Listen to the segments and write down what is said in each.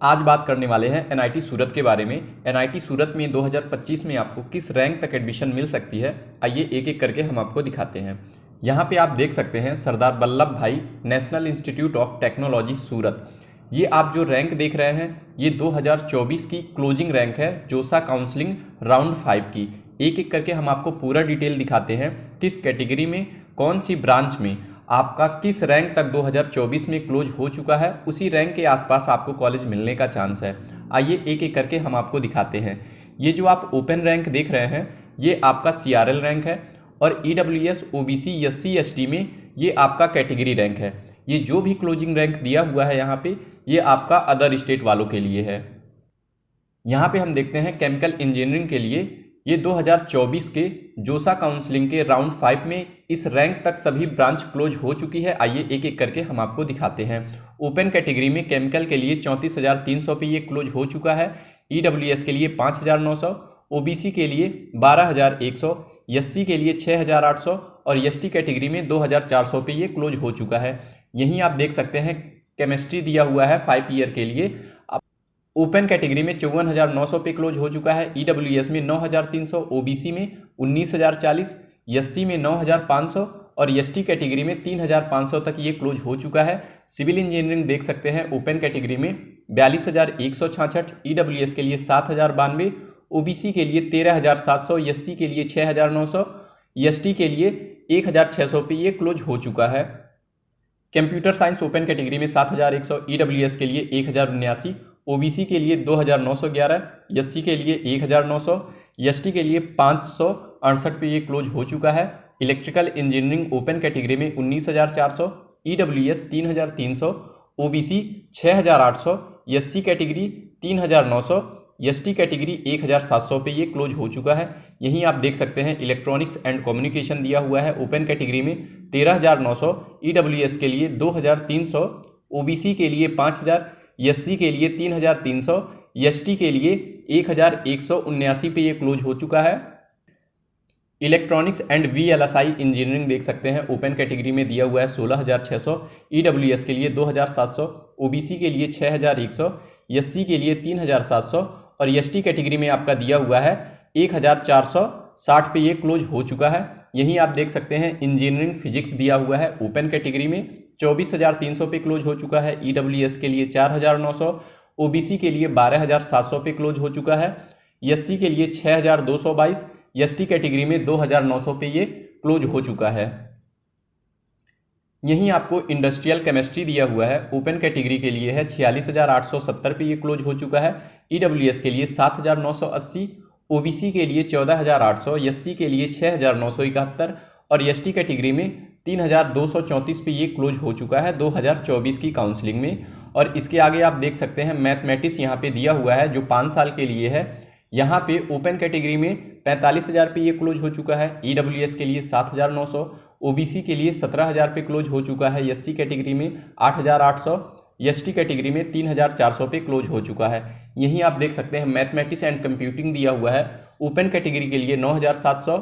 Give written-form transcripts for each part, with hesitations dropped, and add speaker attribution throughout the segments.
Speaker 1: आज बात करने वाले हैं एनआईटी सूरत के बारे में। एनआईटी सूरत में 2025 में आपको किस रैंक तक एडमिशन मिल सकती है, आइए एक एक करके हम आपको दिखाते हैं। यहाँ पे आप देख सकते हैं सरदार वल्लभ भाई नेशनल इंस्टीट्यूट ऑफ टेक्नोलॉजी सूरत। ये आप जो रैंक देख रहे हैं ये 2024 की क्लोजिंग रैंक है जोसा काउंसलिंग राउंड 5 की। एक एक करके हम आपको पूरा डिटेल दिखाते हैं, किस कैटेगरी में कौन सी ब्रांच में आपका किस रैंक तक 2024 में क्लोज हो चुका है, उसी रैंक के आसपास आपको कॉलेज मिलने का चांस है। आइए एक एक करके हम आपको दिखाते हैं। ये जो आप ओपन रैंक देख रहे हैं ये आपका CRL रैंक है और EWS OBC SC ST में ये आपका कैटेगरी रैंक है। ये जो भी क्लोजिंग रैंक दिया हुआ है यहाँ पे ये आपका अदर स्टेट वालों के लिए है। यहाँ पे हम देखते हैं केमिकल इंजीनियरिंग के लिए ये 2024 के जोसा काउंसलिंग के राउंड 5 में इस रैंक तक सभी ब्रांच क्लोज हो चुकी है। आइए एक एक करके हम आपको दिखाते हैं। ओपन कैटेगरी में केमिकल के लिए 34,300 पे ये क्लोज हो चुका है, EWS के लिए 5,900, OBC के लिए 12,100, SC के लिए 6,800 और ST कैटेगरी में 2,400 पे ये क्लोज हो चुका है। यहीं आप देख सकते हैं केमिस्ट्री दिया हुआ है 5 ईयर के लिए। ओपन कैटेगरी में 54,900 पे क्लोज हो चुका है, EWS में 9,300, OBC में 19,040, SC में 9,500 और ST कैटेगरी में 3,500 तक ये क्लोज हो चुका है। सिविल इंजीनियरिंग देख सकते हैं ओपन कैटेगरी में 42,166, EWS के लिए 7,092, OBC के लिए 13,700, SC के लिए 6,900, ST के लिए 1,600 पे ये क्लोज हो चुका है। कंप्यूटर साइंस ओपन कैटेगरी में 7,100, EWS के लिए 1,079, OBC के लिए 2,911, SC के लिए 1,900, ST के लिए 568 पे ये क्लोज हो चुका है। इलेक्ट्रिकल इंजीनियरिंग ओपन कैटेगरी में 19,400, EWS 3,300, OBC 6,800, SC category 3,900, ST category 1,700 पे ये क्लोज हो चुका है। यहीं आप देख सकते हैं इलेक्ट्रॉनिक्स एंड कम्युनिकेशन दिया हुआ है ओपन कैटेगरी में 13,900, EWS के लिए 2,300, OBC के लिए 5,000, SC के लिए 3,300, ST के लिए 1,179 पे ये क्लोज हो चुका है। इलेक्ट्रॉनिक्स एंड VLSI इंजीनियरिंग देख सकते हैं ओपन कैटेगरी में दिया हुआ है 16,600, EWS के लिए 2,700, OBC के लिए 6,100, SC के लिए 3,700 और ST कैटेगरी में आपका दिया हुआ है 1,460 पे ये क्लोज हो चुका है। यहीं आप देख सकते हैं इंजीनियरिंग फिजिक्स दिया हुआ है ओपन कैटेगरी में 24,300 पे क्लोज हो चुका है, EWS के लिए 4,900, OBC के लिए 12,700 पे क्लोज हो चुका है, SC के लिए 6,222, ST कैटेगरी में 2,900 पे ये क्लोज हो चुका है। यहीं आपको इंडस्ट्रियल केमिस्ट्री दिया हुआ है ओपन कैटेगरी के लिए है 46,870 पे ये क्लोज हो चुका है, EWS के लिए 7,980, OBC के लिए 14,800, SC के लिए 6,971 और ST कैटेगरी में 3,234 पे ये क्लोज हो चुका है 2024 की काउंसलिंग में। और इसके आगे आप देख सकते हैं मैथमेटिक्स यहाँ पे दिया हुआ है जो 5 साल के लिए है। यहाँ पे ओपन कैटेगरी में 45,000 पे ये क्लोज हो चुका है, EWS के लिए 7,900, OBC के लिए 17,000 पे क्लोज हो चुका है, SC कैटेगरी में 8,800, ST कैटेगरी में 3,400 पे क्लोज हो चुका है। यहीं आप देख सकते हैं मैथमेटिक्स एंड कंप्यूटिंग दिया हुआ है ओपन कैटेगरी के लिए 9,700,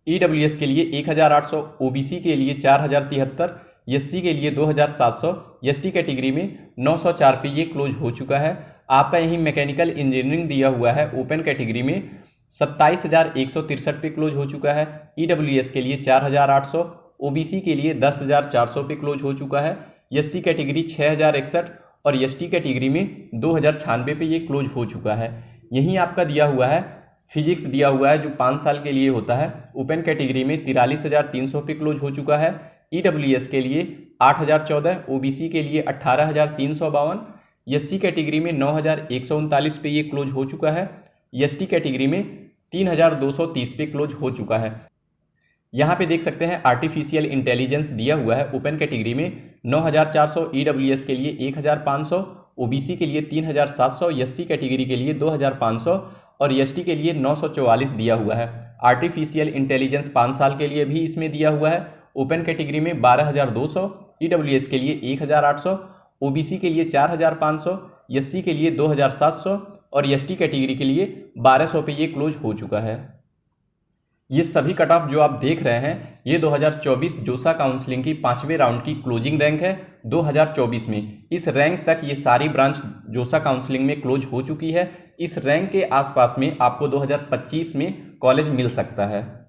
Speaker 1: EWS के लिए 1,800, OBC के लिए 4,073, SC के लिए 2,700, ST कैटेगरी में 904 पे ये क्लोज हो चुका है। आपका यहीं मैकेनिकल इंजीनियरिंग दिया हुआ है ओपन कैटेगरी में 27,163 पे क्लोज हो चुका है, EWS के लिए 4,800, OBC के लिए 10,400 पे क्लोज हो चुका है, SC कैटेगरी 6,061 और ST कैटेगरी में 2,096 पे ये क्लोज हो चुका है। यहीं आपका दिया हुआ है फिजिक्स दिया हुआ है जो 5 साल के लिए होता है ओपन कैटेगरी में 43,300 पे क्लोज हो चुका है, EWS के लिए 8,014, OBC के लिए 18,352, SC कैटेगरी में 9,139 पे ये क्लोज हो चुका है, ST कैटेगरी में 3,230 पे क्लोज हो चुका है। यहाँ पे देख सकते हैं आर्टिफिशियल इंटेलिजेंस दिया हुआ है ओपन कैटेगरी में 9,400, EWS के लिए 1,500, OBC के लिए 3,700, SC कैटेगरी के लिए 2,500 और ST के लिए 944 दिया हुआ है। आर्टिफिशियल इंटेलिजेंस 5 साल के लिए भी इसमें दिया हुआ है ओपन कैटेगरी में 12,200, EWS के लिए 1,800, OBC के लिए 4,500, SC के लिए 2,700 और ST कैटेगरी के लिए 1,200 पे ये क्लोज हो चुका है। ये सभी कट ऑफ जो आप देख रहे हैं ये 2024 जोसा काउंसलिंग की 5वें राउंड की क्लोजिंग रैंक है 2024 में। इस रैंक तक ये सारी ब्रांच जोसा काउंसलिंग में क्लोज हो चुकी है। इस रैंक के आसपास में आपको 2025 में कॉलेज मिल सकता है।